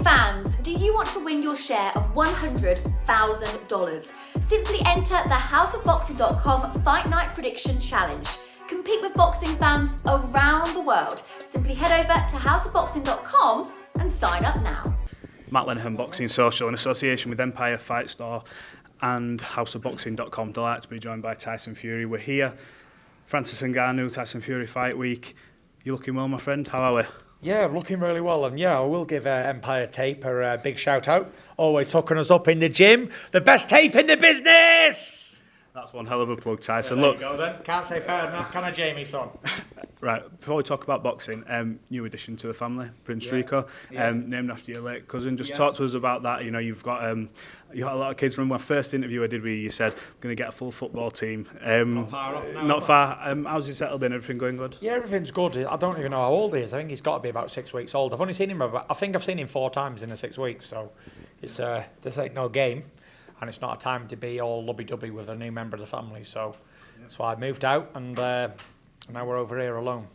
fans, do you want to win your share of $100,000? Simply enter the houseofboxing.com Fight Night Prediction Challenge. Compete with boxing fans around the world. Simply head over to houseofboxing.com and sign up now. Matt Lenihan, Boxing Social, in association with Empire Fight Store and houseofboxing.com. Delighted to be joined by Tyson Fury. We're here. Francis Ngannou, Tyson Fury Fight Week. You looking well, my friend? How are we? Yeah, looking really well, and yeah, I will give Empire Tape a big shout out. Always hooking us up in the gym. The best tape in the business! That's one hell of a plug, Tyson. Yeah, there Look, you go then. Can't say fair enough, can I, Jamie, son? Right, before we talk about boxing, new addition to the family, Prince Rico, named after your late cousin. Just talk to us about that. You know, you've got a lot of kids. Remember my first interview I did with you, you said, I'm going to get a full football team. Not far off now. Not far. How's he settled in? Everything going good? Yeah, everything's good. I don't even know how old he is. I think he's got to be about 6 weeks old. I've seen him 4 times in the 6 weeks, so it's this ain't no game. And it's not a time to be all lubby-dubby with a new member of the family. So that's why I moved out, and now we're over here alone.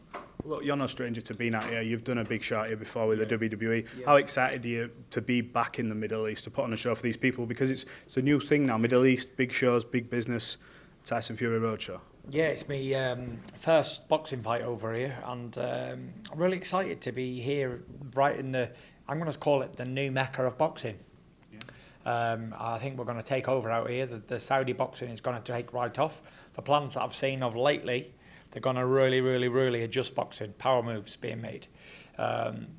Look, you're no stranger to being out here. You've done a big shot here before with the WWE. How excited are you to be back in the Middle East, to put on a show for these people? Because it's a new thing now, Middle East, big shows, big business, Tyson Fury Roadshow. Yeah, it's my first boxing fight over here, and I'm really excited to be here right in I'm going to call it the new Mecca of boxing. I think we're going to take over out here. The Saudi boxing is going to take right off. The plans that I've seen of lately, they're going to really adjust boxing. Power moves being made. And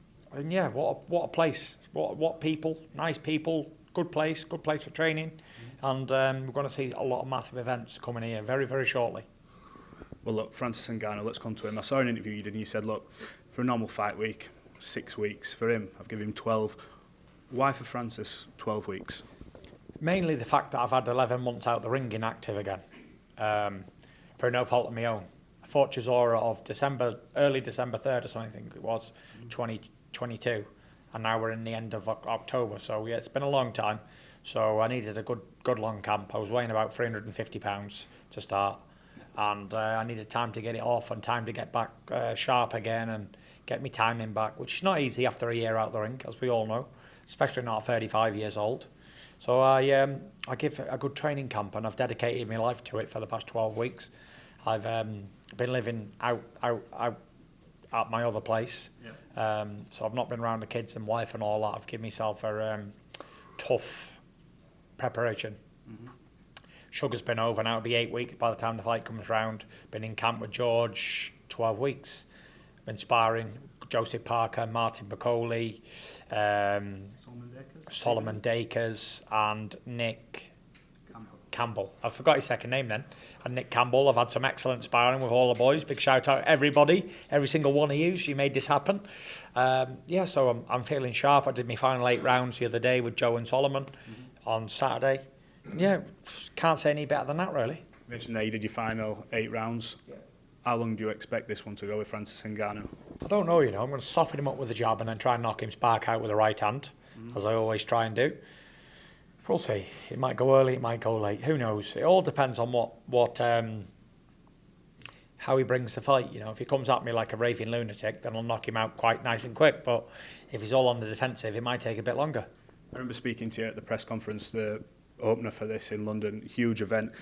yeah, what a place. What people, nice people, good place for training. And we're going to see a lot of massive events coming here very shortly. Well, look, Francis Ngannou, let's come to him. I saw an interview you did and you said, look, for a normal fight week, 6 weeks. For him, I've given him 12. Why for Francis 12 weeks? Mainly the fact that I've had 11 months out the ring inactive again, for no fault of my own. I fought Chisora of early December 3rd or something, I think it was, 2022, and now we're in the end of October. So yeah, it's been a long time. So I needed a good long camp. I was weighing about 350 pounds to start, and I needed time to get it off and time to get back sharp again and get my timing back, which is not easy after a year out the ring, as we all know. Especially not 35 years old. So I give it a good training camp, and I've dedicated my life to it for the past 12 weeks. I've been living out at my other place. So I've not been around the kids and wife and all that. I've given myself a tough preparation. Sugar's been over now. It'll be 8 weeks by the time the fight comes round. Been in camp with George 12 weeks. Been sparring Joseph Parker, Martin Bacoli, Solomon Dakers, and Nick Campbell. I forgot his second name then. And Nick Campbell. I've had some excellent sparring with all the boys. Big shout out everybody, every single one of you. You made this happen. So I'm feeling sharp. I did my final 8 rounds the other day with Joe and Solomon on Saturday. Yeah, can't say any better than that, really. You mentioned there you did your final 8 rounds. How long do you expect this one to go with Francis Ngannou? I don't know, I'm going to soften him up with a jab and then try and knock him spark out with the right hand, as I always try and do. We'll see. It might go early, it might go late. Who knows? It all depends on how he brings the fight. If he comes at me like a raving lunatic, then I'll knock him out quite nice and quick. But if he's all on the defensive, it might take a bit longer. I remember speaking to you at the press conference, the opener for this in London, huge event.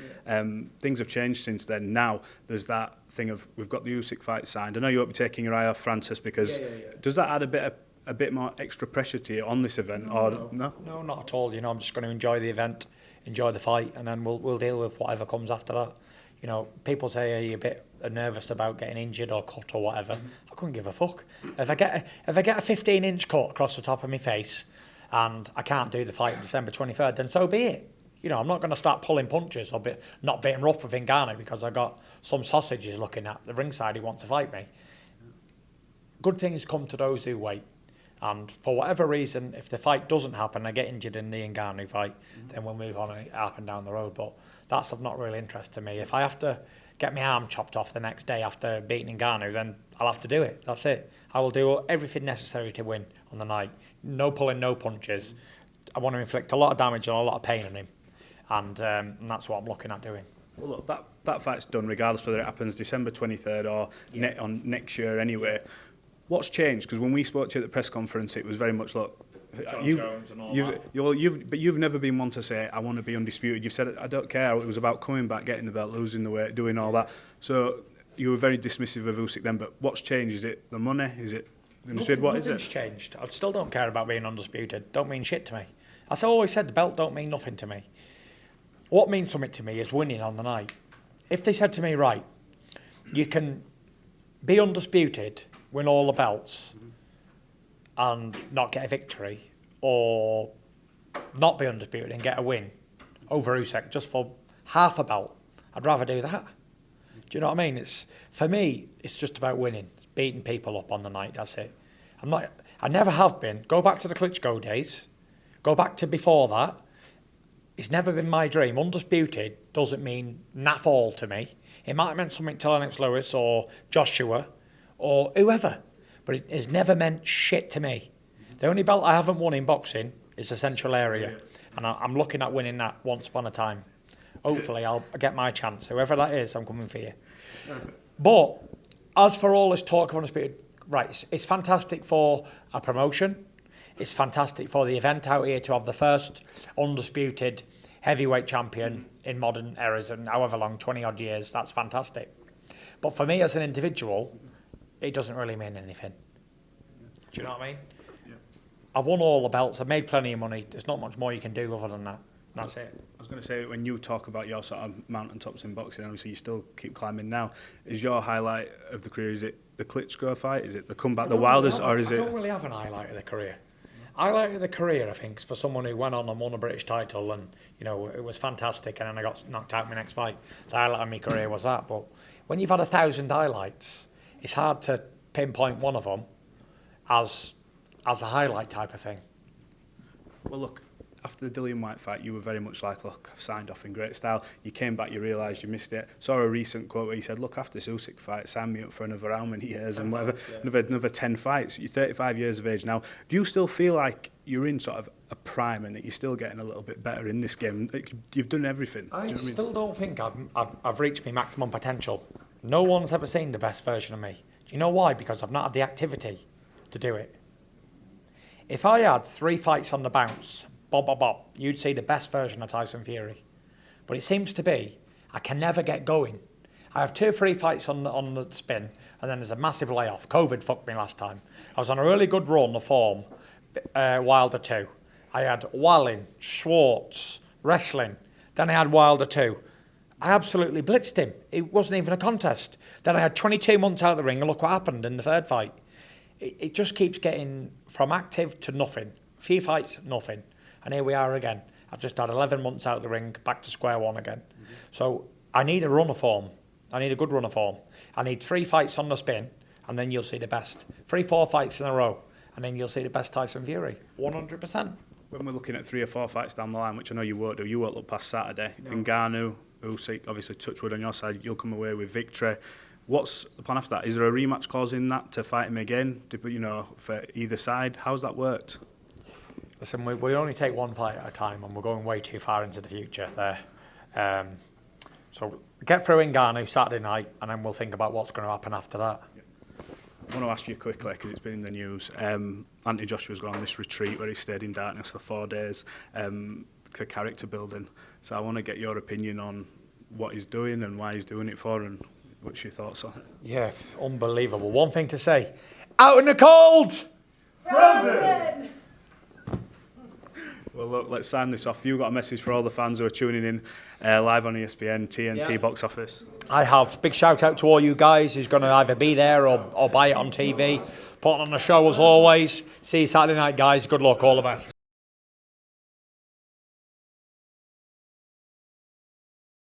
Things have changed since then. Now there's that thing of we've got the Usyk fight signed. I know you won't be taking your eye off Francis because does that add a bit more extra pressure to you on this event? No, not at all. I'm just going to enjoy the event, enjoy the fight, and then we'll deal with whatever comes after that. People say, are you a bit nervous about getting injured or cut or whatever? I couldn't give a fuck. If I get a 15-inch cut across the top of my face and I can't do the fight on December 23rd, then so be it. I'm not going to start pulling punches or not being rough with Ngannou because I got some sausages looking at the ringside who want to fight me. Good things come to those who wait. And for whatever reason, if the fight doesn't happen, I get injured in the Ngannou fight, then we'll move on up and down the road. But that's of not real interest to me. If I have to get my arm chopped off the next day after beating Ngannou, then I'll have to do it. That's it. I will do everything necessary to win on the night. No pulling, no punches. I want to inflict a lot of damage and a lot of pain on him. And that's what I'm looking at doing. Well, look, that fight's done regardless whether it happens December 23rd or on next year anyway. What's changed? Because when we spoke to you at the press conference, it was very much, look, Jones and all that. But you've never been one to say, I want to be undisputed. You've said, I don't care. It was about coming back, getting the belt, losing the weight, doing all that. So you were very dismissive of Usyk then, but what's changed? Is it the money? Is it undisputed? What is it? Nothing's changed. I still don't care about being undisputed. Don't mean shit to me. As I always said, the belt don't mean nothing to me. What means something to me is winning on the night. If they said to me, right, you can be undisputed, win all the belts, and not get a victory, or not be undisputed and get a win over Usyk just for half a belt, I'd rather do that. Do you know what I mean? For me, it's just about winning, beating people up on the night. That's it. I never have been. Go back to the Klitschko days. Go back to before that. It's never been my dream. Undisputed doesn't mean naff all to me. It might have meant something to Lennox Lewis or Joshua or whoever, but it has never meant shit to me. The only belt I haven't won in boxing is the Central Area, and I'm looking at winning that once upon a time. Hopefully I'll get my chance. Whoever that is, I'm coming for you. But as for all this talk of undisputed, right, it's fantastic for a promotion. It's fantastic for the event out here to have the first undisputed heavyweight champion in modern eras and however long, 20 odd years. That's fantastic. But for me as an individual, it doesn't really mean anything. Do you know what I mean? Yeah. I won all the belts. I made plenty of money. There's not much more you can do other than that. That's it. I was going to say, when you talk about your sort of mountaintops in boxing, obviously you still keep climbing now. Is your highlight of the career, is it the Klitschko fight? Is it the comeback, the wildest, or is it... I don't really have an highlight of the career. Highlight of the career, I think, is for someone who went on and won a British title and, you know, it was fantastic, and then I got knocked out in my next fight. The highlight of my career was that. But when you've had 1,000 highlights, it's hard to pinpoint one of them as a highlight type of thing. Well, look, after the Dillian White fight, you were very much like, look, I've signed off in great style. You came back, you realised you missed it. Saw a recent quote where you said, look, after this Usyk fight, sign me up for another how many years and whatever, another 10 fights. You're 35 years of age now. Do you still feel like you're in sort of a prime and that you're still getting a little bit better in this game? You've done everything. I still don't think I've reached my maximum potential. No one's ever seen the best version of me. Do you know why? Because I've not had the activity to do it. If I had 3 fights on the bounce, bob, you'd see the best version of Tyson Fury. But it seems to be, I can never get going. I have 2 or 3 fights on the spin, and then there's a massive layoff. COVID fucked me last time. I was on a really good run of form, Wilder 2. I had Wallin, Schwartz, wrestling. Then I had Wilder 2. I absolutely blitzed him. It wasn't even a contest. Then I had 22 months out of the ring, and look what happened in the 3rd fight. It just keeps getting from active to nothing. A few fights, nothing. And here we are again. I've just had 11 months out of the ring, back to square one again. Mm-hmm. So I need a run of form. I need a good run of form. I need 3 fights on the spin, and then you'll see the best. 3, 4 fights in a row, and then you'll see the best Tyson Fury. 100%. When we're looking at 3 or 4 fights down the line, which I know you won't do, you won't look past Saturday. No. Ngannou, Usyk, obviously touch wood on your side, you'll come away with victory. What's the plan after that? Is there a rematch clause in that to fight him again, for either side? How's that worked? Listen, we only take 1 fight at a time, and we're going way too far into the future there. So get through Ngannou Saturday night, and then we'll think about what's going to happen after that. I want to ask you quickly, because it's been in the news. Anthony Joshua's gone on this retreat where he stayed in darkness for 4 days to character building. So I want to get your opinion on what he's doing and why he's doing it for, and what's your thoughts on it? Yeah, unbelievable. One thing to say, out in the cold! Frozen! Well, look, let's sign this off. You've got a message for all the fans who are tuning in live on ESPN, TNT Box Office. I have. Big shout out to all you guys who's going to either be there or buy it on TV. Putting on the show as always. See you Saturday night, guys. Good luck. All the best.